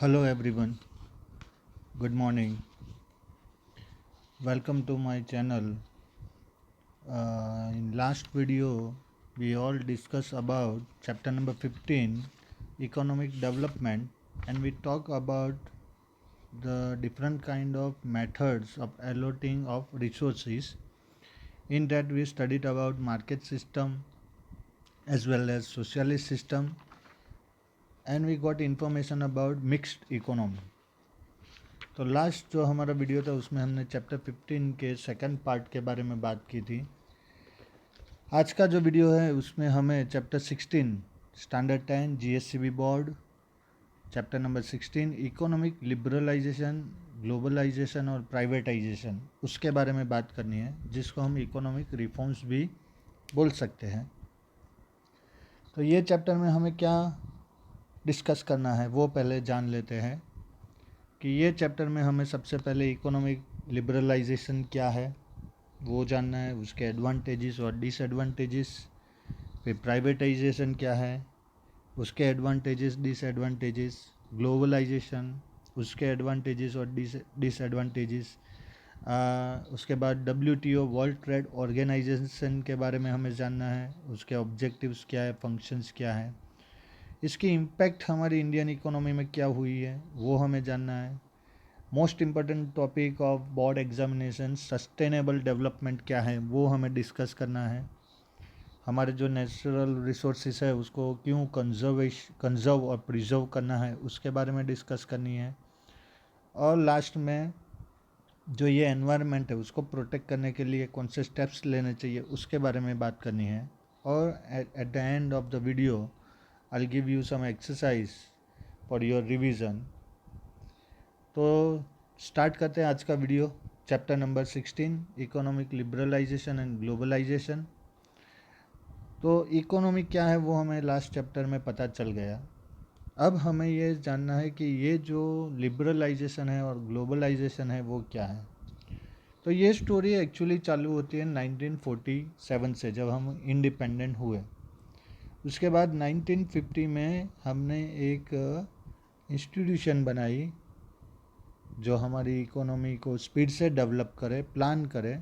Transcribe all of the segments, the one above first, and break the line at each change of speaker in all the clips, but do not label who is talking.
Hello everyone, good morning. Welcome to my channel. In last video, we all discussed about chapter number 15, economic development, and we talk about the different kind of methods of allotting of resources. In that, we studied about market system as well as socialist system, and we got information about mixed economy. तो last जो हमारा video था उसमें हमने chapter 15 के second part के बारे में बात की थी। आज का जो वीडियो है उसमें हमें chapter 16 standard 10 GSCB board chapter number 16 economic liberalisation, globalisation और प्राइवेटाइजेशन उसके बारे में बात करनी है, जिसको हम इकोनॉमिक रिफॉर्म्स भी बोल सकते हैं। तो ये चैप्टर में हमें क्या डिस्कस करना है वो पहले जान लेते हैं कि ये चैप्टर में हमें सबसे पहले इकोनॉमिक लिबरलाइजेशन क्या है वो जानना है, उसके एडवांटेजेस और डिसएडवांटेजेस। फिर प्राइवेटाइजेशन क्या है, उसके एडवांटेजेस डिसएडवांटेजेस। ग्लोबलाइजेशन, उसके एडवांटेजेस और डिसएडवांटेजेस। उसके बाद WTO वर्ल्ड ट्रेड ऑर्गेनाइजेशन के बारे में हमें जानना है, उसके ऑब्जेक्टिव्स क्या है, फंक्शंस क्या है, इसकी इम्पैक्ट हमारी इंडियन इकोनॉमी में क्या हुई है वो हमें जानना है। Most important topic of board examination sustainable development क्या है वो हमें डिस्कस करना है। हमारे जो नेचुरल रिसोर्सेज है उसको क्यों कंजर्व और प्रिजर्व करना है उसके बारे में डिस्कस करनी है। और लास्ट में जो ये एनवायरनमेंट है उसको प्रोटेक्ट करने के लिए कौन से स्टेप्स लेने चाहिए उसके बारे में बात करनी है। और at the end of the video I give you some exercise for your revision. तो स्टार्ट करते हैं आज का video. Chapter number 16 economic liberalisation and globalisation. तो इकोनॉमी क्या है वो हमें लास्ट चैप्टर में पता चल गया। अब हमें ये जानना है कि ये जो लिबरलाइजेशन है और ग्लोबलाइजेशन है वो क्या है। तो ये स्टोरी एक्चुअली चालू होती है 1947 से, जब हम इंडिपेंडेंट हुए। उसके बाद 1950 में हमने एक इंस्टीट्यूशन बनाई जो हमारी इकोनॉमी को स्पीड से डेवलप करे, प्लान करे,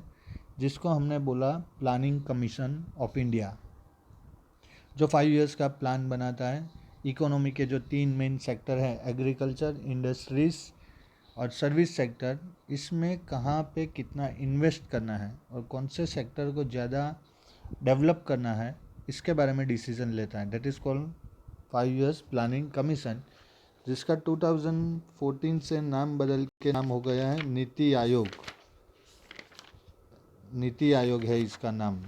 जिसको हमने बोला प्लानिंग कमीशन ऑफ इंडिया, जो 5 इयर्स का प्लान बनाता है। इकोनॉमी के जो 3 मेन सेक्टर है, एग्रीकल्चर, इंडस्ट्रीज और सर्विस सेक्टर, इसमें कहाँ पे कितना इन्वेस्ट करना है और कौन से सेक्टर को ज़्यादा डेवलप करना है इसके बारे में डिसीजन लेता है। That is called 5 years planning commission, जिसका 2014 से नाम बदल के नाम हो गया है नीति आयोग। नीति आयोग है इसका नाम।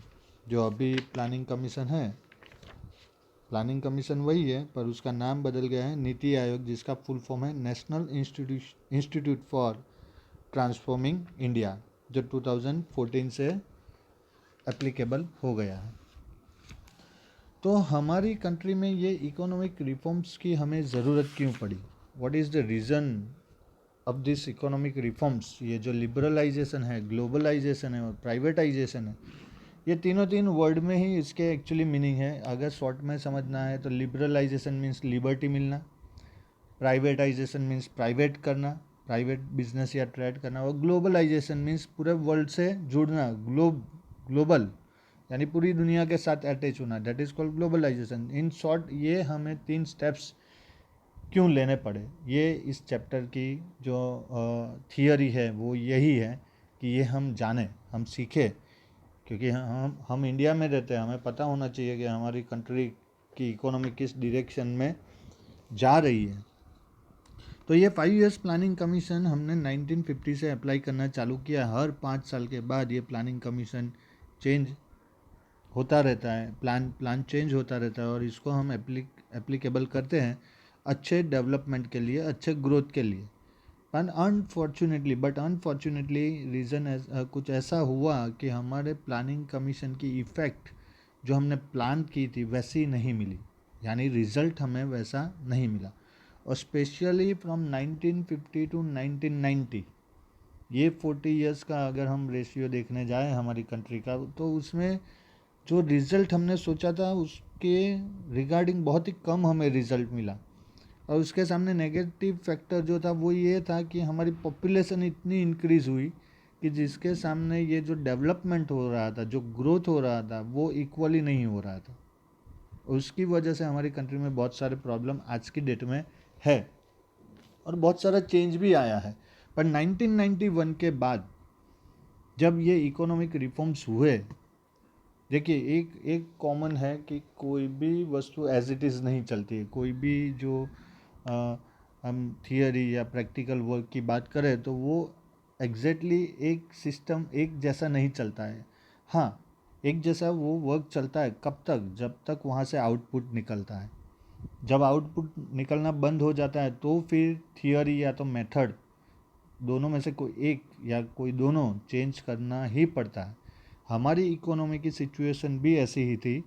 जो अभी प्लानिंग कमीशन है, प्लानिंग कमीशन वही है पर उसका नाम बदल गया है नीति आयोग, जिसका फुल फॉर्म है national institute for transforming India, जो 2014 से एप्लीकेबल हो गया है। तो हमारी कंट्री में ये इकोनॉमिक रिफॉर्म्स की हमें ज़रूरत क्यों पड़ी, what is the reason of this economic reforms. ये जो लिबरलाइजेशन है, ग्लोबलाइजेशन है और प्राइवेटाइजेशन है, ये तीन वर्ड में ही इसके एक्चुअली मीनिंग है। अगर शॉर्ट में समझना है तो लिबरलाइजेशन मीन्स लिबर्टी मिलना, प्राइवेटाइजेशन मीन्स प्राइवेट करना, प्राइवेट बिजनेस या ट्रेड करना, और ग्लोबलाइजेशन मीन्स पूरे वर्ल्ड से जुड़ना, ग्लोबल यानी पूरी दुनिया के साथ अटैच होना, that is called globalisation. In short ये हमें 3 स्टेप्स क्यों लेने पड़े, ये इस चैप्टर की जो थियरी है वो यही है कि ये हम जानें, हम सीखें, क्योंकि हम इंडिया में रहते हैं, हमें पता होना चाहिए कि हमारी कंट्री की इकोनॉमी किस डायरेक्शन में जा रही है। तो ये 5 इयर्स प्लानिंग कमीशन हमने 1950 से अप्लाई करना चालू किया। हर 5 साल के बाद ये प्लानिंग कमीशन चेंज होता रहता है, प्लान चेंज होता रहता है, और इसको हम एप्लीकेबल करते हैं अच्छे डेवलपमेंट के लिए, अच्छे ग्रोथ के लिए। बट अनफॉर्चुनेटली रीज़न कुछ ऐसा हुआ कि हमारे प्लानिंग कमीशन की इफ़ेक्ट जो हमने प्लान की थी वैसी नहीं मिली, यानी रिज़ल्ट हमें वैसा नहीं मिला। और स्पेशली फ्रॉम 1950 टू 1990, ये 40 इयर्स का अगर हम रेशियो देखने जाएँ हमारी कंट्री का, तो उसमें जो रिज़ल्ट हमने सोचा था उसके रिगार्डिंग बहुत ही कम हमें रिज़ल्ट मिला। और उसके सामने नेगेटिव फैक्टर जो था वो ये था कि हमारी पॉपुलेशन इतनी इंक्रीज़ हुई कि जिसके सामने ये जो डेवलपमेंट हो रहा था, जो ग्रोथ हो रहा था, वो इक्वली नहीं हो रहा था। उसकी वजह से हमारी कंट्री में बहुत सारे प्रॉब्लम आज की डेट में है और बहुत सारा चेंज भी आया है। पर 1991 के बाद जब ये इकोनॉमिक रिफॉर्म्स हुए, देखिए एक एक कॉमन है कि कोई भी वस्तु एज इट इज़ नहीं चलती है। कोई भी जो आ, हम थियरी या प्रैक्टिकल वर्क की बात करें तो वो एग्जैक्टली एक सिस्टम एक जैसा नहीं चलता है। हाँ, एक जैसा वो वर्क चलता है कब तक, जब तक वहाँ से आउटपुट निकलता है। जब आउटपुट निकलना बंद हो जाता है तो फिर थियरी या तो मेथड, दोनों में से कोई एक या कोई दोनों चेंज करना ही पड़ता है। हमारी इकोनॉमी की सिचुएशन भी ऐसी ही थी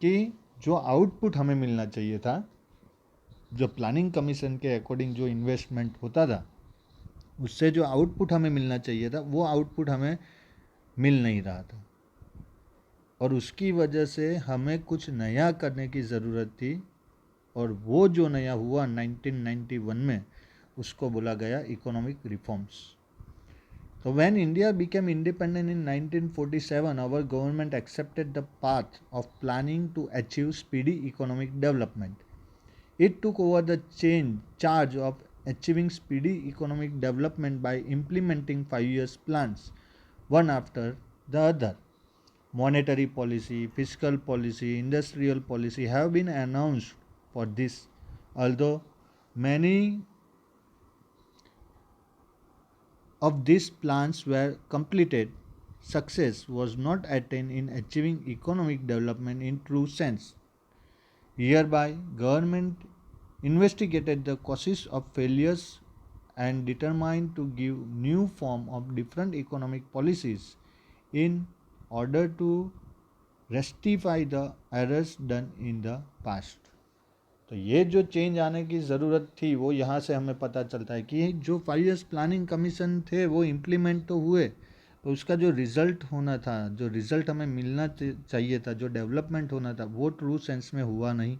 कि जो आउटपुट हमें मिलना चाहिए था, जो प्लानिंग कमीशन के अकॉर्डिंग जो इन्वेस्टमेंट होता था, उससे जो आउटपुट हमें मिलना चाहिए था वो आउटपुट हमें मिल नहीं रहा था। और उसकी वजह से हमें कुछ नया करने की ज़रूरत थी। और वो जो नया हुआ 1991 में, उसको बोला गया economic reforms. So when India became independent in 1947, our government accepted the path of planning to achieve speedy economic development. It took over the charge of achieving speedy economic development by implementing 5 year plans, one after the other. Monetary policy, fiscal policy, industrial policy have been announced for this. Although many of these plans were completed, success was not attained in achieving economic development in true sense. Hereby, government investigated the causes of failures and determined to give new form of different economic policies in order to rectify the errors done in the past. तो ये जो change आने की ज़रूरत थी वो यहाँ से हमें पता चलता है कि जो 5 years प्लानिंग कमीशन थे वो इम्प्लीमेंट तो हुए, तो उसका जो रिज़ल्ट होना था, जो रिज़ल्ट हमें मिलना चाहिए था, जो डेवलपमेंट होना था, वो ट्रू सेंस में हुआ नहीं।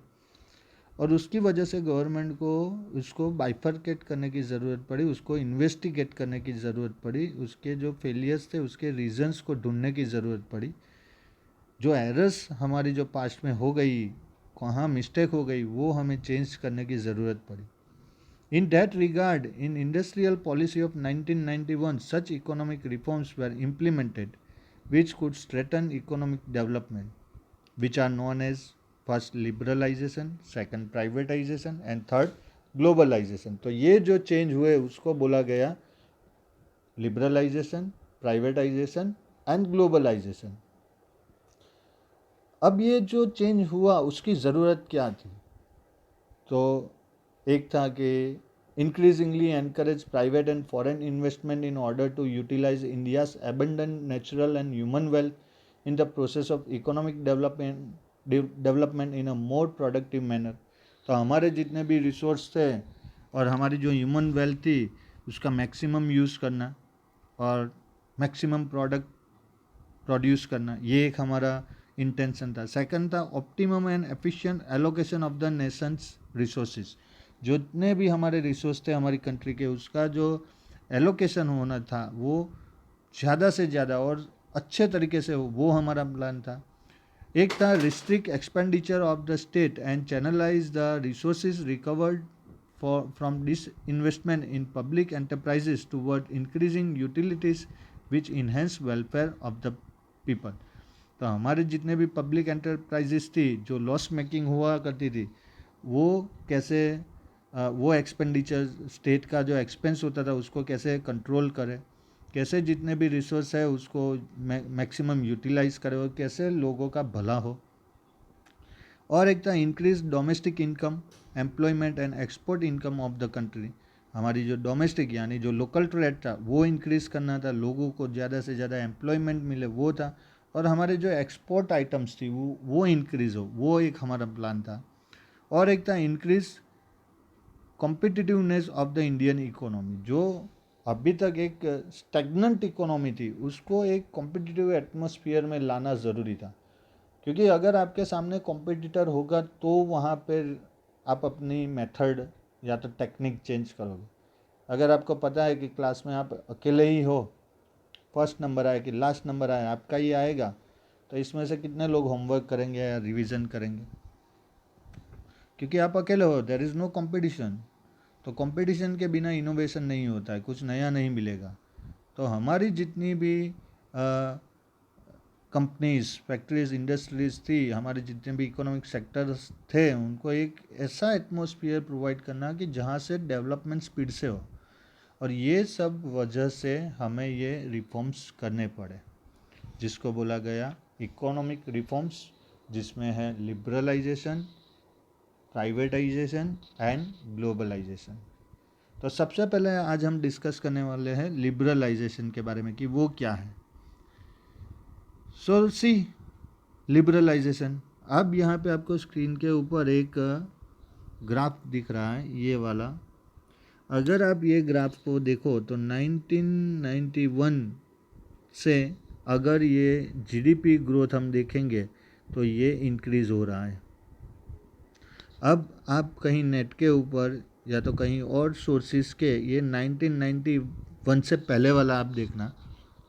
और उसकी वजह से गवर्नमेंट को उसको बाइफरकेट करने की ज़रूरत पड़ी, उसको इन्वेस्टिगेट करने की ज़रूरत पड़ी, उसके जो फेलियर्स थे उसके रीजंस को ढूंढने की ज़रूरत पड़ी। जो एरर्स हमारी जो पास्ट में हो गई, कहाँ मिस्टेक हो गई, वो हमें चेंज करने की ज़रूरत पड़ी। In that regard, in industrial policy of 1991, such economic reforms were implemented which could strengthen economic development, which are known as first liberalization, second privatization and third globalization. तो ये जो चेंज हुए उसको बोला गया लिबरलाइजेशन, प्राइवेटाइजेशन एंड ग्लोबलाइजेशन। अब ये जो चेंज हुआ उसकी ज़रूरत क्या थी? तो एक था कि increasingly encourage private and foreign investment in order to utilize India's abundant natural and human wealth in the process of economic development in a more productive manner. तो हमारे जितने भी रिसोर्स थे और हमारी जो ह्यूमन वेल्थ थी उसका मैक्सिमम यूज़ करना और मैक्सिमम प्रोडक्ट प्रोड्यूस करना, ये एक हमारा इंटेंशन था। सेकंड था optimum and efficient allocation of the Nations resources. जितने भी हमारे रिसोर्स थे हमारी कंट्री के, उसका जो एलोकेशन होना था वो ज़्यादा से ज़्यादा और अच्छे तरीके से हो, वो हमारा प्लान था। एक था restrict expenditure of the state and channelise the resources recovered from this investment in public enterprises toward increasing utilities which enhance welfare of the people. तो हमारे जितने भी पब्लिक एंटरप्राइजेस थी जो लॉस मेकिंग हुआ करती थी, वो कैसे वो एक्सपेंडिचर, स्टेट का जो एक्सपेंस होता था उसको कैसे कंट्रोल करे, कैसे जितने भी रिसोर्स है उसको मैक्सिमम यूटिलाइज करे और कैसे लोगों का भला हो। और एक था increase domestic income, employment and export income of the country. हमारी जो डोमेस्टिक यानी जो लोकल ट्रेड था वो इंक्रीज़ करना था, लोगों को ज़्यादा से ज़्यादा एम्प्लॉयमेंट मिले वो था। और हमारे जो एक्सपोर्ट आइटम्स थी वो इंक्रीज़ हो, वो एक हमारा प्लान था। और एक था increase competitiveness of the Indian economy. जो अभी तक एक स्टैग्नेंट इकोनॉमी थी उसको एक कॉम्पिटिटिव एटमॉस्फेयर में लाना ज़रूरी था, क्योंकि अगर आपके सामने कॉम्पिटिटर होगा तो वहाँ पर आप अपनी मेथड या तो टेक्निक चेंज करोगे। अगर आपको पता है कि क्लास में आप अकेले ही हो, फर्स्ट नंबर आए कि लास्ट नंबर आए आपका ही आएगा, तो इसमें से कितने लोग होमवर्क करेंगे या रिवीजन करेंगे? क्योंकि आप अकेले हो, देयर इज़ नो कंपटीशन। तो कंपटीशन के बिना इनोवेशन नहीं होता है, कुछ नया नहीं मिलेगा। तो हमारी जितनी भी कंपनीज, फैक्ट्रीज, इंडस्ट्रीज थी, हमारे जितने भी इकोनॉमिक सेक्टर्स थे, उनको एक ऐसा एटमॉस्फेयर प्रोवाइड करना कि जहाँ से डेवलपमेंट स्पीड से हो। और ये सब वजह से हमें ये रिफॉर्म्स करने पड़े, जिसको बोला गया इकोनॉमिक रिफॉर्म्स, जिसमें है लिबरलाइजेशन, प्राइवेटाइजेशन एंड ग्लोबलाइजेशन। तो सबसे पहले आज हम डिस्कस करने वाले हैं लिबरलाइजेशन के बारे में कि वो क्या है। सो सी लिबरलाइजेशन। अब यहाँ पे आपको स्क्रीन के ऊपर एक ग्राफ दिख रहा है, ये वाला। अगर आप ये ग्राफ को देखो तो 1991 से अगर ये जीडीपी ग्रोथ हम देखेंगे तो ये इंक्रीज़ हो रहा है। अब आप कहीं नेट के ऊपर या तो कहीं और सोर्सेज के ये 1991 से पहले वाला आप देखना,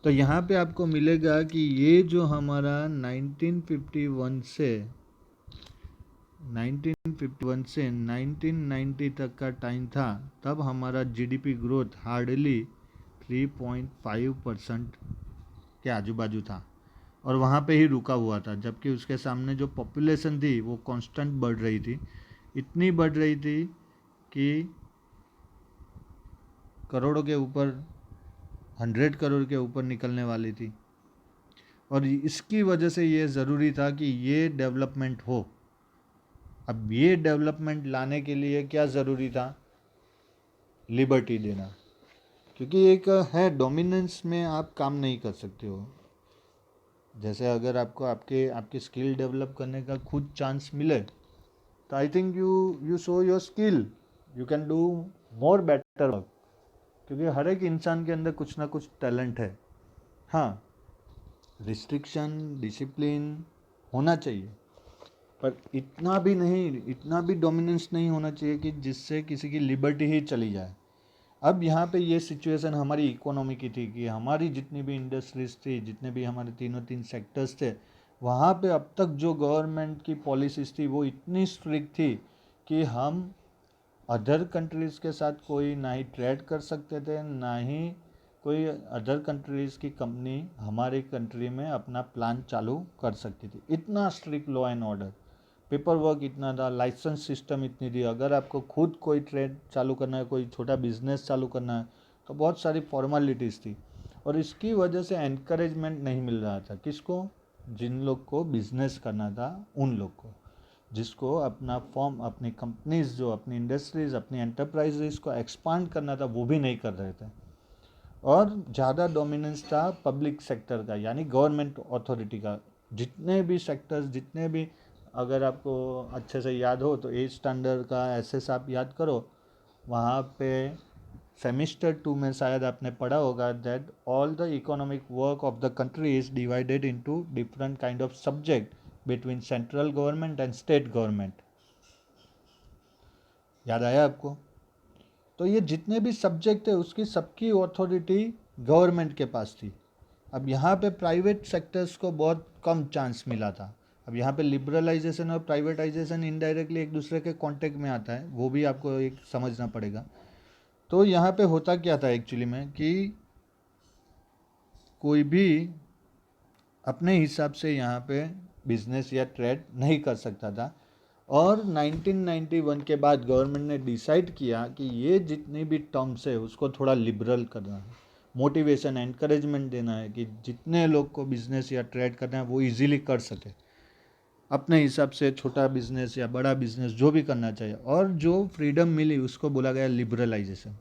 तो यहाँ पे आपको मिलेगा कि ये जो हमारा 1951 से 1990 तक का टाइम था, तब हमारा जीडीपी ग्रोथ हार्डली 3.5% के आजू बाजू था और वहाँ पे ही रुका हुआ था, जबकि उसके सामने जो पॉपुलेशन थी वो कांस्टेंट बढ़ रही थी। इतनी बढ़ रही थी कि करोड़ों के ऊपर, 100 करोड़ के ऊपर निकलने वाली थी। और इसकी वजह से ये ज़रूरी था कि ये डेवलपमेंट हो। अब ये डेवलपमेंट लाने के लिए क्या ज़रूरी था? लिबर्टी देना। क्योंकि एक है, डोमिनेंस में आप काम नहीं कर सकते हो। जैसे अगर आपको आपकी स्किल डेवलप करने का खुद चांस मिले, तो I think you show your skill, you can do more better work. क्योंकि हर एक इंसान के अंदर कुछ ना कुछ टैलेंट है। हाँ, रिस्ट्रिक्शन, डिसिप्लिन होना चाहिए, पर इतना भी नहीं, इतना भी डोमिनेंस नहीं होना चाहिए कि जिससे किसी की लिबर्टी ही चली जाए। अब यहाँ पे ये सिचुएशन हमारी इकोनॉमी की थी कि हमारी जितनी भी इंडस्ट्रीज थी, जितने भी हमारे तीन सेक्टर्स थे, वहाँ पे अब तक जो गवर्नमेंट की पॉलिसीज थी वो इतनी स्ट्रिक्ट थी कि हम अदर कंट्रीज़ के साथ कोई ना ही ट्रेड कर सकते थे, ना ही कोई अदर कंट्रीज़ की कंपनी हमारे कंट्री में अपना प्लान चालू कर सकती थी। इतना strict law and order, paper work इतना था, लाइसेंस सिस्टम इतनी थी। अगर आपको खुद कोई ट्रेड चालू करना है, कोई छोटा बिजनेस चालू करना है, तो बहुत सारी फॉर्मेलिटीज़ थी। और इसकी वजह से एनकरेजमेंट नहीं मिल रहा था। किसको? जिन लोग को बिजनेस करना था उन लोग को, जिसको अपना फॉर्म, अपनी कंपनीज, जो अपनी इंडस्ट्रीज, अपनी एंटरप्राइजेस को एक्सपांड करना था, वो भी नहीं कर रहे थे। और ज़्यादा डोमिनेंस था पब्लिक सेक्टर का, यानी गवर्नमेंट अथॉरिटी का। जितने भी सेक्टर्स, जितने भी, अगर आपको अच्छे से याद हो तो 8 स्टैंडर्ड का एसएस आप याद करो, वहाँ पे सेमिस्टर 2 में शायद आपने पढ़ा होगा that all the economic work of the country is divided into different kind of subject between central government and state government. याद आया आपको? तो ये जितने भी सब्जेक्ट है उसकी सबकी अथॉरिटी गवर्नमेंट के पास थी। अब यहाँ पे प्राइवेट सेक्टर्स को बहुत कम चांस मिला था। अब यहाँ पे लिबरलाइजेशन और प्राइवेटाइजेशन इनडायरेक्टली एक दूसरे के कांटेक्ट में आता है, वो भी आपको एक समझना पड़ेगा। तो यहाँ पे होता क्या था एक्चुअली में कि कोई भी अपने हिसाब से यहाँ पे बिजनेस या ट्रेड नहीं कर सकता था। और 1991 के बाद गवर्नमेंट ने डिसाइड किया कि ये जितनी भी टर्म्स है उसको थोड़ा लिबरल करना है, मोटिवेशन, एनकरेजमेंट देना है कि जितने लोग को बिजनेस या ट्रेड करना है वो इजीली कर सके, अपने हिसाब से छोटा बिजनेस या बड़ा बिजनेस जो भी करना चाहिए। और जो फ्रीडम मिली उसको बोला गया लिबरलाइजेशन।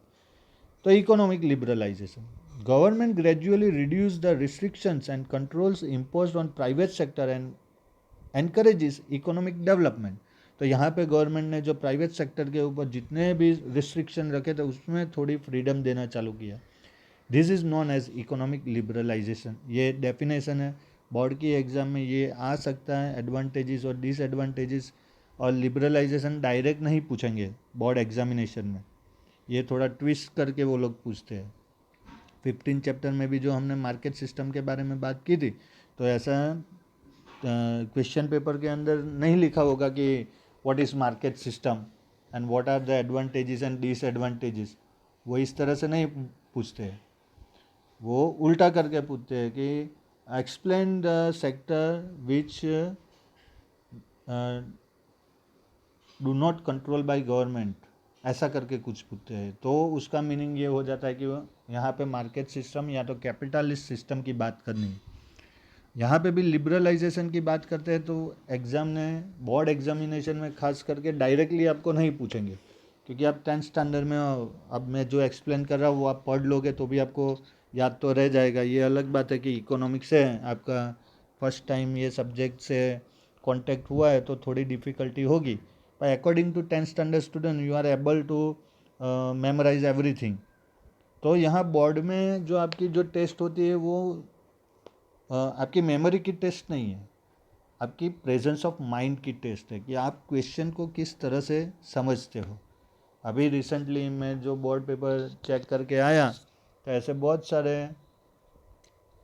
तो economic liberalisation, government gradually reduce the restrictions and controls imposed on private sector and encourages economic development. तो यहाँ पे गवर्नमेंट ने जो प्राइवेट सेक्टर के ऊपर जितने भी रिस्ट्रिक्शन रखे थे उसमें थोड़ी फ्रीडम देना चालू किया। This is known as economic liberalisation. ये डेफिनेशन है, बोर्ड की एग्ज़ाम में ये आ सकता है, एडवांटेजेस और डिसएडवांटेजेस और लिबरलाइजेशन डायरेक्ट नहीं पूछेंगे बोर्ड एग्जामिनेशन में, ये थोड़ा ट्विस्ट करके वो लोग पूछते हैं। 15 चैप्टर में भी जो हमने मार्केट सिस्टम के बारे में बात की थी, तो ऐसा क्वेश्चन पेपर के अंदर नहीं लिखा होगा कि what is market system and what are the advantages and disadvantages. वो इस तरह से नहीं पूछते हैं, वो उल्टा करके पूछते हैं कि explain the sector which do not control by government, ऐसा करके कुछ पूछते हैं। तो उसका मीनिंग ये हो जाता है कि यहाँ पे मार्केट सिस्टम या तो कैपिटलिस्ट सिस्टम की बात करनी है। यहाँ पे भी लिबरलाइजेशन की बात करते हैं तो एग्ज़ाम ने बोर्ड एग्जामिनेशन में खास करके डायरेक्टली आपको नहीं पूछेंगे, क्योंकि आप 10th स्टैंडर्ड में हो। अब मैं जो एक्सप्लेन कर रहा हूँ वो आप पढ़ लोगे तो भी आपको याद तो रह जाएगा। ये अलग बात है कि इकोनॉमिक्स से आपका फर्स्ट टाइम ये सब्जेक्ट से कांटेक्ट हुआ है तो थोड़ी डिफ़िकल्टी होगी, पर according to 10th standard student you are able to memorise everything. तो यहाँ बोर्ड में जो आपकी जो टेस्ट होती है वो आपकी मेमोरी की टेस्ट नहीं है, आपकी प्रेजेंस ऑफ माइंड की टेस्ट है कि आप क्वेश्चन को किस तरह से समझते हो। अभी रिसेंटली मैं जो बोर्ड पेपर चेक करके आया तो ऐसे बहुत सारे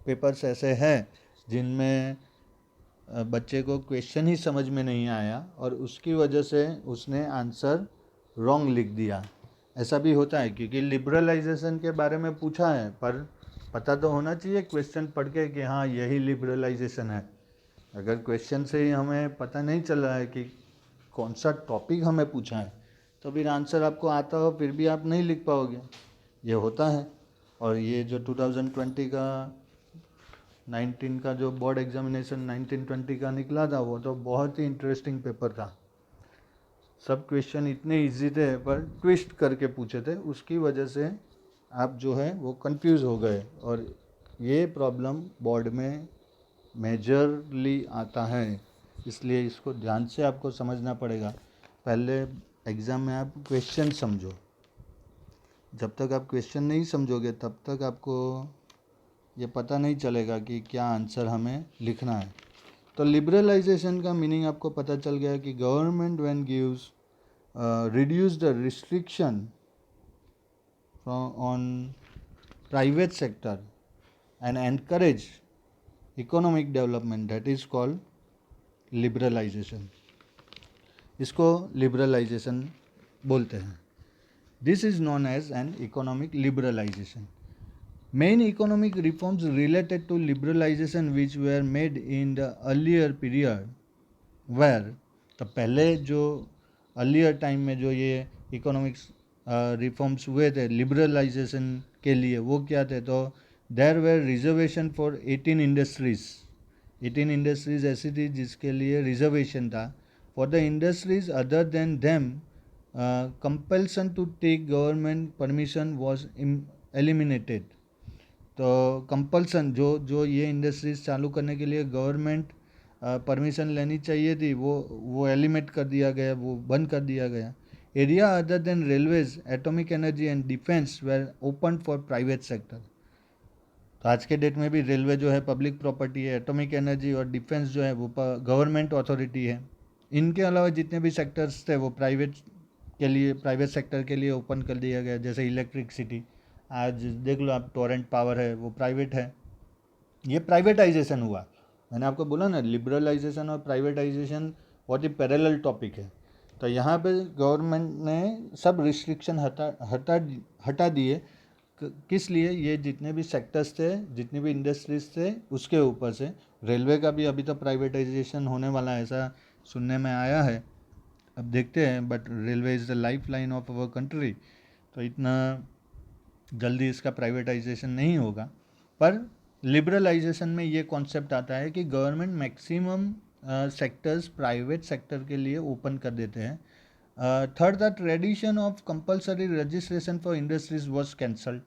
पेपर्स ऐसे हैं जिनमें बच्चे को क्वेश्चन ही समझ में नहीं आया और उसकी वजह से उसने आंसर रॉन्ग लिख दिया। ऐसा भी होता है क्योंकि लिबरलाइजेशन के बारे में पूछा है, पर पता तो होना चाहिए क्वेश्चन पढ़ के कि हाँ यही लिबरलाइजेशन है। अगर क्वेश्चन से ही हमें पता नहीं चल रहा है कि कौन सा टॉपिक हमें पूछा है तो फिर आंसर आपको आता हो फिर भी आप नहीं लिख पाओगे, ये होता है। और ये जो 2020 का 19 का जो बोर्ड एग्जामिनेशन 1920 का निकला था वो तो बहुत ही इंटरेस्टिंग पेपर था। सब क्वेश्चन इतने इजी थे पर ट्विस्ट करके पूछे थे, उसकी वजह से आप जो है वो कंफ्यूज हो गए। और ये प्रॉब्लम बोर्ड में मेजरली आता है, इसलिए इसको ध्यान से आपको समझना पड़ेगा। पहले एग्ज़ाम में आप क्वेश्चन समझो, जब तक आप क्वेश्चन नहीं समझोगे तब तक आपको ये पता नहीं चलेगा कि क्या आंसर हमें लिखना है। तो लिबरलाइजेशन का मीनिंग आपको पता चल गया कि government when gives reduce the restriction on private sector and encourage economic development, that is called liberalisation. इसको लिबरलाइजेशन बोलते हैं। This is known as an economic liberalisation. Main economic reforms related to liberalization which were made in the earlier period were, तो पहले जो earlier time में जो ये economics reforms हुए थे लिबरलाइजेशन के लिए वो क्या थे, तो there were reservation for 18 industries. 18 industries ऐसी थी जिसके लिए रिजर्वेशन था। For the industries other than them compulsion to take government permission was eliminated. तो कंपल्सन जो ये इंडस्ट्रीज चालू करने के लिए गवर्नमेंट परमिशन लेनी चाहिए थी वो एलिमिनेट कर दिया गया, वो बंद कर दिया गया। Area other than railways, atomic energy and defence were open for private sector. तो आज के डेट में भी रेलवे जो है पब्लिक प्रॉपर्टी है, एटॉमिक एनर्जी और डिफेंस जो है वो गवर्नमेंट अथॉरिटी है। इनके अलावा जितने भी सेक्टर्स थे वो प्राइवेट सेक्टर के लिए ओपन कर दिया गया। जैसे इलेक्ट्रिसिटी, आज देख लो आप, टोरेंट पावर है वो प्राइवेट है, ये प्राइवेटाइजेशन हुआ। मैंने आपको बोला ना लिबरलाइजेशन और प्राइवेटाइजेशन बहुत ही पैरेलल टॉपिक है। तो यहाँ पे गवर्नमेंट ने सब रिस्ट्रिक्शन हटा दिए। किस लिए? ये जितने भी सेक्टर्स थे, जितने भी इंडस्ट्रीज थे उसके ऊपर से। रेलवे का भी अभी तो प्राइवेटाइजेशन होने वाला है ऐसा सुनने में आया है, अब देखते हैं। But railway is the life line of our country, तो इतना जल्दी इसका प्राइवेटाइजेशन नहीं होगा। पर लिबरलाइजेशन में ये कॉन्सेप्ट आता है कि government maximum sectors private sector के लिए ओपन कर देते हैं। Third, the tradition of compulsory registration for industries was cancelled.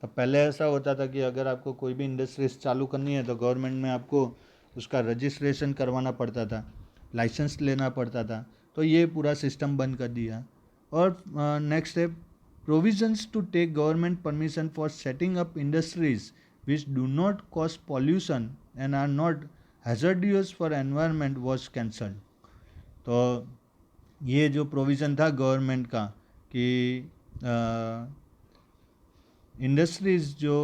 तो पहले ऐसा होता था कि अगर आपको कोई भी इंडस्ट्रीज चालू करनी है तो गवर्नमेंट में आपको उसका रजिस्ट्रेशन करवाना पड़ता था, लाइसेंस लेना पड़ता था। तो ये पूरा सिस्टम बंद कर दिया। और नेक्स्ट है provisions to take government permission for setting up industries which do not cause pollution and are not hazardous for environment was cancelled। तो ये जो प्रोविज़न था गवर्नमेंट का कि इंडस्ट्रीज जो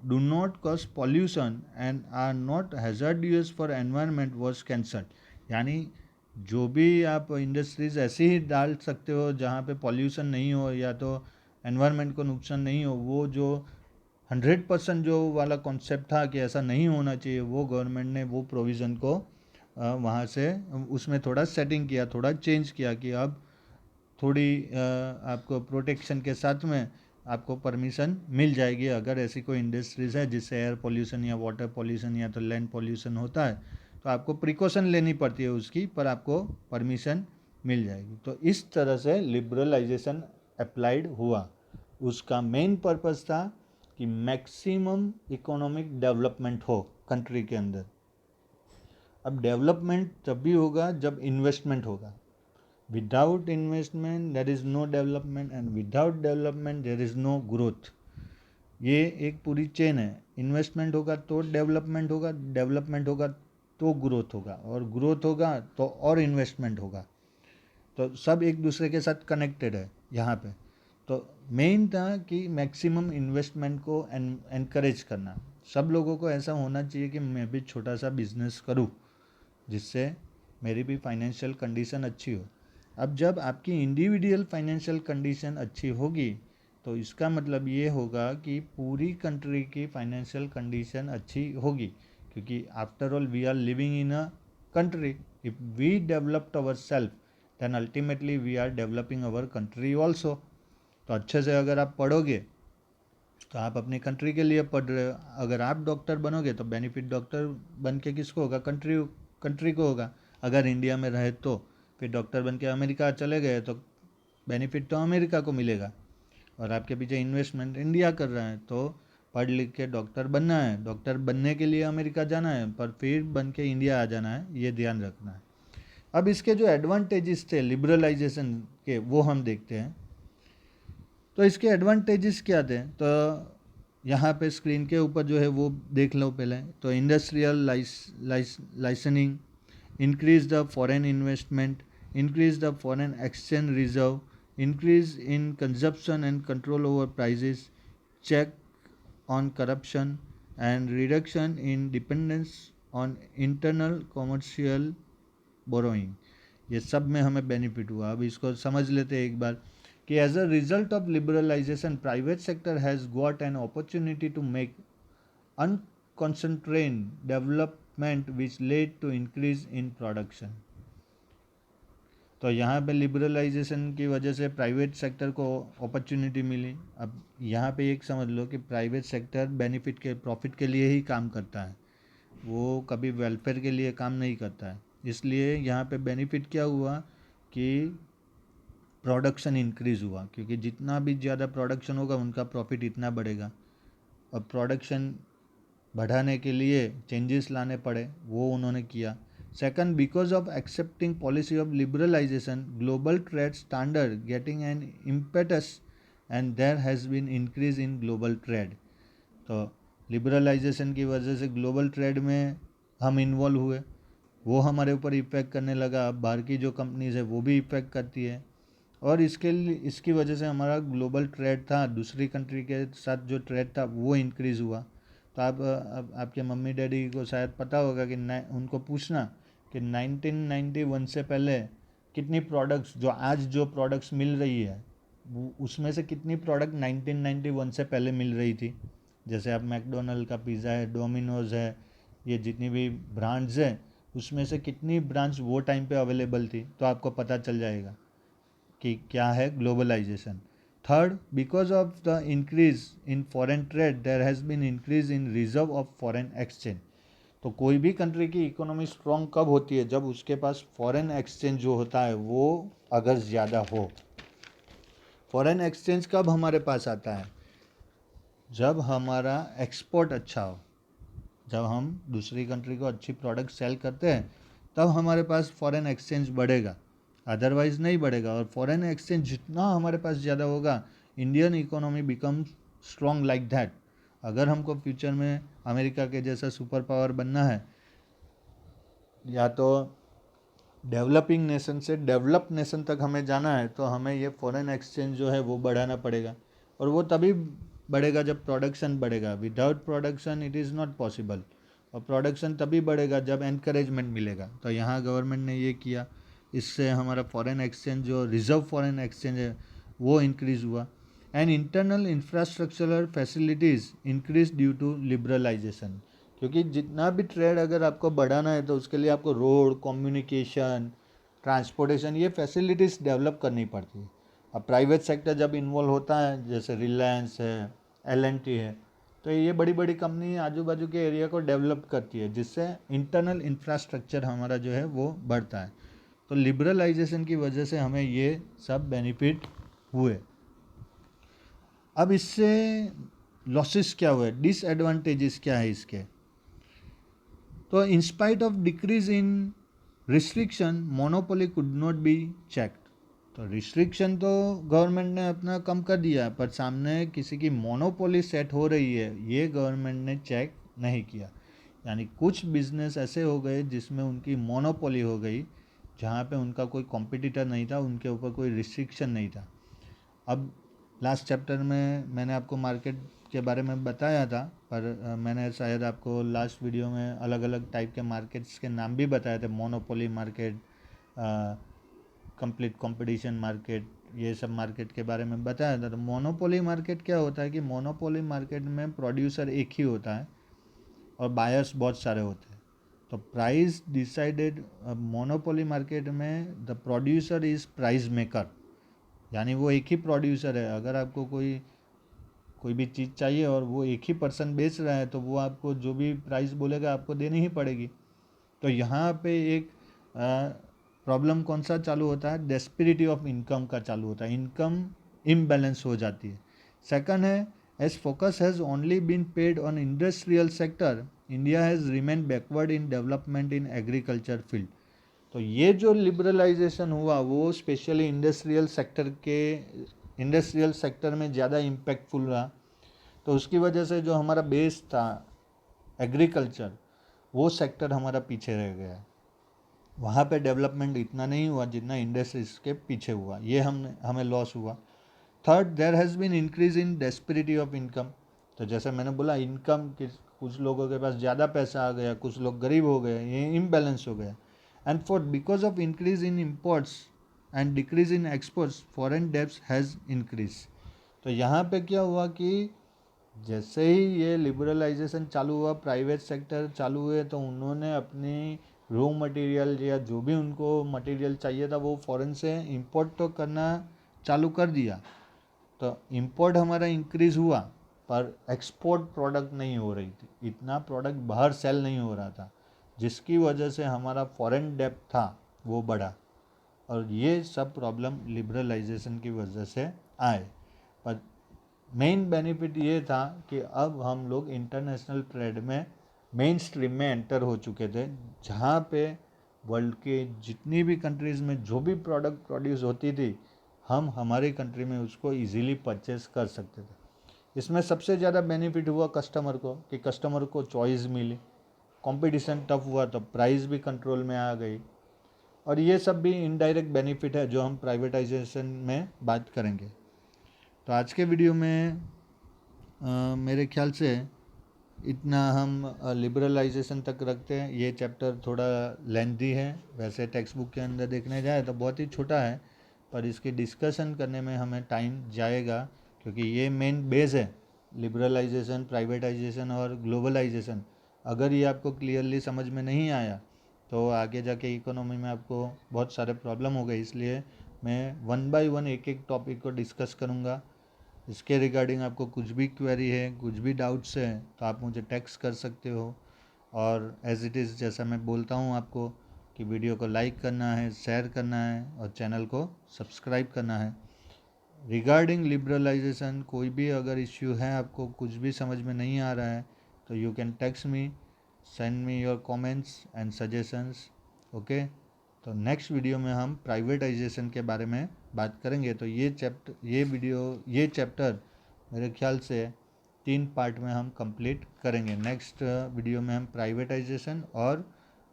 do not cause pollution and are not hazardous for environment was cancelled. यानी जो भी आप इंडस्ट्रीज ऐसे ही डाल सकते हो जहाँ पे पॉल्यूशन नहीं हो या तो एनवायरनमेंट को नुकसान नहीं हो, वो जो 100% जो वाला कॉन्सेप्ट था कि ऐसा नहीं होना चाहिए, वो गवर्नमेंट ने वो प्रोविज़न को वहाँ से उसमें थोड़ा सेटिंग किया, थोड़ा चेंज किया कि अब थोड़ी आपको प्रोटेक्शन के साथ में आपको परमिशन मिल जाएगी। अगर ऐसी कोई इंडस्ट्रीज़ है जिससे एयर पोल्यूशन या वाटर पोल्यूशन या तो लैंड पोल्यूशन होता है तो आपको प्रिकॉशन लेनी पड़ती है उसकी, पर आपको परमिशन मिल जाएगी। तो इस तरह से लिबरलाइजेशन अप्लाइड हुआ। उसका मेन पर्पस था कि मैक्सिमम इकोनॉमिक डेवलपमेंट हो कंट्री के अंदर। अब डेवलपमेंट तब भी होगा जब इन्वेस्टमेंट होगा। Without investment there is no development and without development there is no growth. ये एक पूरी चेन है। इन्वेस्टमेंट होगा तो डेवलपमेंट होगा, डेवलपमेंट होगा तो ग्रोथ होगा, और ग्रोथ होगा तो और इन्वेस्टमेंट होगा। तो सब एक दूसरे के साथ कनेक्टेड है यहाँ पे। तो मेन था कि मैक्सिमम इन्वेस्टमेंट को एनकरेज करना। सब लोगों को ऐसा होना चाहिए कि मैं भी छोटा सा बिजनेस करूँ जिससे मेरी भी फाइनेंशियल कंडीशन अच्छी हो। अब जब आपकी इंडिविजुअल फाइनेंशियल कंडीशन अच्छी होगी तो इसका मतलब ये होगा कि पूरी कंट्री की फाइनेंशियल कंडीशन अच्छी होगी, क्योंकि after all we are living in a country. If we developed our self then ultimately we are developing our country also. तो अच्छे से अगर आप पढ़ोगे तो आप अपनी कंट्री के लिए पढ़ रहे हो। अगर आप डॉक्टर बनोगे तो बेनिफिट डॉक्टर बन के किसको होगा? कंट्री को होगा। अगर इंडिया में रहे तो फिर डॉक्टर बन के अमेरिका चले गए तो बेनिफिट तो अमेरिका को मिलेगा, और आपके पीछे इन्वेस्टमेंट इंडिया कर रहा है। तो पढ़ लिख के डॉक्टर बनना है, डॉक्टर बनने के लिए अमेरिका जाना है, पर फिर बन के इंडिया आ जाना है, ये ध्यान रखना है। अब इसके जो एडवांटेजेस थे लिबरलाइजेशन के वो हम देखते हैं। तो इसके एडवांटेजेस क्या थे? तो यहाँ पे स्क्रीन के ऊपर जो है वो देख लो पहले। तो industrial licensing, increase the foreign investment, increase the foreign exchange reserve, increase in consumption and control over prices, check on corruption, and reduction in dependence on internal commercial borrowing। ये सब में हमें बेनिफिट हुआ। अब इसको समझ लेते हैं एक बार कि as a result of liberalisation private sector has got an opportunity to make unconstrained development which led to increase in production। तो यहाँ पे लिबरलाइजेशन की वजह से प्राइवेट सेक्टर को अपॉर्चुनिटी मिली। अब यहाँ पे एक समझ लो कि प्राइवेट सेक्टर बेनिफिट के प्रॉफिट के लिए ही काम करता है, वो कभी वेलफेयर के लिए काम नहीं करता है। इसलिए यहाँ पे बेनिफिट क्या हुआ कि प्रोडक्शन इंक्रीज़ हुआ, क्योंकि जितना भी ज़्यादा प्रोडक्शन होगा उनका प्रॉफिट इतना बढ़ेगा। और प्रोडक्शन बढ़ाने के लिए चेंजेस लाने पड़े, वो उन्होंने किया। Second, because of accepting policy of liberalisation global trade standard getting an impetus and there has been increase in global trade. तो लिबरलाइजेशन की वजह से ग्लोबल ट्रेड में हम इन्वॉल्व हुए, वो हमारे ऊपर इफ़ेक्ट करने लगा। अब बाहर की जो कंपनीज है वो भी इफ़ेक्ट करती है, और इसकी वजह से हमारा ग्लोबल ट्रेड था, दूसरी कंट्री के साथ जो ट्रेड था वो इंक्रीज़ हुआ। तो आप अब आपके मम्मी डैडी को शायद पता होगा कि उनको पूछना कि 1991 से पहले कितनी प्रोडक्ट्स, जो प्रोडक्ट्स मिल रही है उसमें से कितनी प्रोडक्ट 1991 से पहले मिल रही थी। जैसे आप मैकडोनल्ड का पिज़्ज़ा है, डोमिनोज़ है, ये जितनी भी ब्रांड्स हैं उसमें से कितनी ब्रांड्स वो टाइम पे अवेलेबल थी, तो आपको पता चल जाएगा कि क्या है globalisation. Third, because of the increase in foreign trade there has been increase in reserve of foreign exchange. तो कोई भी कंट्री की इकोनॉमी स्ट्रॉन्ग कब होती है? जब उसके पास फॉरेन एक्सचेंज जो होता है वो अगर ज़्यादा हो। फॉरेन एक्सचेंज कब हमारे पास आता है? जब हमारा एक्सपोर्ट अच्छा हो, जब हम दूसरी कंट्री को अच्छी प्रोडक्ट सेल करते हैं तब हमारे पास फॉरेन एक्सचेंज बढ़ेगा, अदरवाइज़ नहीं बढ़ेगा। और फॉरेन एक्सचेंज जितना हमारे पास ज़्यादा होगा, Indian economy become strong like that. अगर हमको फ्यूचर में अमेरिका के जैसा सुपर पावर बनना है, या तो डेवलपिंग नेशन से डेवलप नेशन तक हमें जाना है तो हमें ये फॉरेन एक्सचेंज जो है वो बढ़ाना पड़ेगा, और वो तभी बढ़ेगा जब प्रोडक्शन बढ़ेगा। Without production it is not possible, और प्रोडक्शन तभी बढ़ेगा जब एनकरेजमेंट मिलेगा। तो यहाँ गवर्नमेंट ने ये किया, इससे हमारा फॉरेन एक्सचेंज जो रिजर्व फॉरेन एक्सचेंज है वो इंक्रीज़ हुआ। And internal infrastructural facilities increase due to liberalisation, क्योंकि जितना भी ट्रेड अगर आपको बढ़ाना है तो उसके लिए आपको रोड, कम्युनिकेशन, ट्रांसपोर्टेशन, ये फैसिलिटीज़ डेवलप करनी पड़ती है। अब प्राइवेट सेक्टर जब इन्वॉल्व होता है, जैसे रिलायंस है, एल है, तो ये बड़ी बड़ी कंपनी आजू बाजू के एरिया को डेवलप करती है, जिससे इंटरनल इंफ्रास्ट्रक्चर हमारा जो है वो बढ़ता है। तो लिबरलाइजेशन की वजह से हमें ये सब बेनिफिट हुए। अब इससे लॉसेस क्या हुए, डिसएडवांटेजेस क्या है इसके? तो in spite of decrease in restriction, monopoly could not be checked. तो रिस्ट्रिक्शन तो गवर्नमेंट ने अपना कम कर दिया, पर सामने किसी की मोनोपोली सेट हो रही है, ये गवर्नमेंट ने चेक नहीं किया। यानी कुछ बिजनेस ऐसे हो गए जिसमें उनकी मोनोपोली हो गई, जहाँ पे उनका कोई कॉम्पिटिटर नहीं था, उनके ऊपर कोई रिस्ट्रिक्शन नहीं था। अब लास्ट चैप्टर में मैंने आपको मार्केट के बारे में बताया था, पर मैंने शायद आपको लास्ट वीडियो में अलग अलग टाइप के मार्केट्स के नाम भी बताए थे, monopoly market, complete competition market, ये सब मार्केट के बारे में बताया था। तो मोनोपोली मार्केट क्या होता है कि मोनोपोली मार्केट में प्रोड्यूसर एक ही होता है और बायर्स बहुत सारे होते हैं। तो प्राइस डिसाइडेड, मोनोपोली मार्केट में the producer is price maker, यानी वो एक ही प्रोड्यूसर है। अगर आपको कोई कोई भी चीज़ चाहिए और वो एक ही पर्सन बेच रहा है, तो वो आपको जो भी प्राइस बोलेगा आपको देनी ही पड़ेगी। तो यहाँ पे एक प्रॉब्लम कौन सा चालू होता है, डिस्पैरिटी ऑफ इनकम का चालू होता है, इनकम इम्बैलेंस हो जाती है। सेकंड है, as focus has only been paid on industrial sector, India has remain backward in development in agriculture field. तो ये जो लिबरलाइजेशन हुआ वो स्पेशली इंडस्ट्रियल सेक्टर में ज़्यादा इम्पैक्टफुल रहा। तो उसकी वजह से जो हमारा बेस था एग्रीकल्चर, वो सेक्टर हमारा पीछे रह गया। वहाँ पे डेवलपमेंट इतना नहीं हुआ जितना इंडस्ट्रीज के पीछे हुआ, ये हमें लॉस हुआ। Third, there has been increase in disparity of income. तो जैसे मैंने बोला, इनकम कुछ लोगों के पास ज़्यादा पैसा आ गया, कुछ लोग गरीब हो गए, ये इम्बैलेंस हो गया। And fourth, because of increase in imports and decrease in exports, foreign debts has increase. तो यहाँ पे क्या हुआ कि जैसे ही ये लिबरलाइजेशन चालू हुआ, प्राइवेट सेक्टर चालू हुए, तो उन्होंने अपनी रॉ मटेरियल या जो भी उनको मटेरियल चाहिए था वो फॉरेन से इंपोर्ट तो करना चालू कर दिया। तो इंपोर्ट हमारा इंक्रीज़ हुआ, पर एक्सपोर्ट प्रोडक्ट नहीं हो रही थी, इतना प्रोडक्ट बाहर सेल नहीं हो रहा था, जिसकी वजह से हमारा फॉरेन डेब्ट था वो बढ़ा। और ये सब प्रॉब्लम लिबरलाइजेशन की वजह से आए। पर मेन बेनिफिट ये था कि अब हम लोग इंटरनेशनल ट्रेड में मेन स्ट्रीम में एंटर हो चुके थे, जहाँ पे वर्ल्ड के जितनी भी कंट्रीज़ में जो भी प्रोडक्ट प्रोड्यूस होती थी, हम हमारी कंट्री में उसको इजीली परचेस कर सकते थे। इसमें सबसे ज़्यादा बेनिफिट हुआ कस्टमर को, कि कस्टमर को चॉइस मिली, कंपटीशन टफ हुआ तो प्राइस भी कंट्रोल में आ गई। और ये सब भी इनडायरेक्ट बेनिफिट है जो हम प्राइवेटाइजेशन में बात करेंगे। तो आज के वीडियो में मेरे ख्याल से इतना हम लिबरलाइजेशन तक रखते हैं। ये चैप्टर थोड़ा लेंथी है, वैसे टेक्स्ट बुक के अंदर देखने जाए तो बहुत ही छोटा है, पर इसकी डिस्कशन करने में हमें टाइम जाएगा, क्योंकि ये मेन बेस है, लिबरलाइजेशन, प्राइवेटाइजेशन और ग्लोबलाइजेशन। अगर ये आपको क्लियरली समझ में नहीं आया तो आगे जाके इकोनॉमी में आपको बहुत सारे प्रॉब्लम हो गए। इसलिए मैं वन बाय वन एक एक टॉपिक को डिस्कस करूँगा। इसके रिगार्डिंग आपको कुछ भी क्वेरी है, कुछ भी डाउट्स हैं, तो आप मुझे टेक्स्ट कर सकते हो। और एज़ इट इज़ जैसा मैं बोलता हूँ आपको कि वीडियो को लाइक करना है, शेयर करना है और चैनल को सब्सक्राइब करना है। रिगार्डिंग लिबरलाइजेशन कोई भी अगर इश्यू है, आपको कुछ भी समझ में नहीं आ रहा है, तो you can text me, send me your comments and suggestions. Okay, तो नेक्स्ट वीडियो में हम प्राइवेटाइजेशन के बारे में बात करेंगे। तो ये चैप्टर मेरे ख्याल से 3 पार्ट में हम कंप्लीट करेंगे। नेक्स्ट वीडियो में हम प्राइवेटाइजेशन और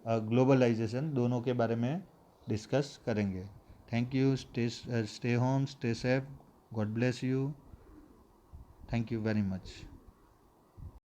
ग्लोबलाइजेशन दोनों के बारे में डिस्कस करेंगे. Thank you. Stay home, stay safe. God bless you. Thank you very much.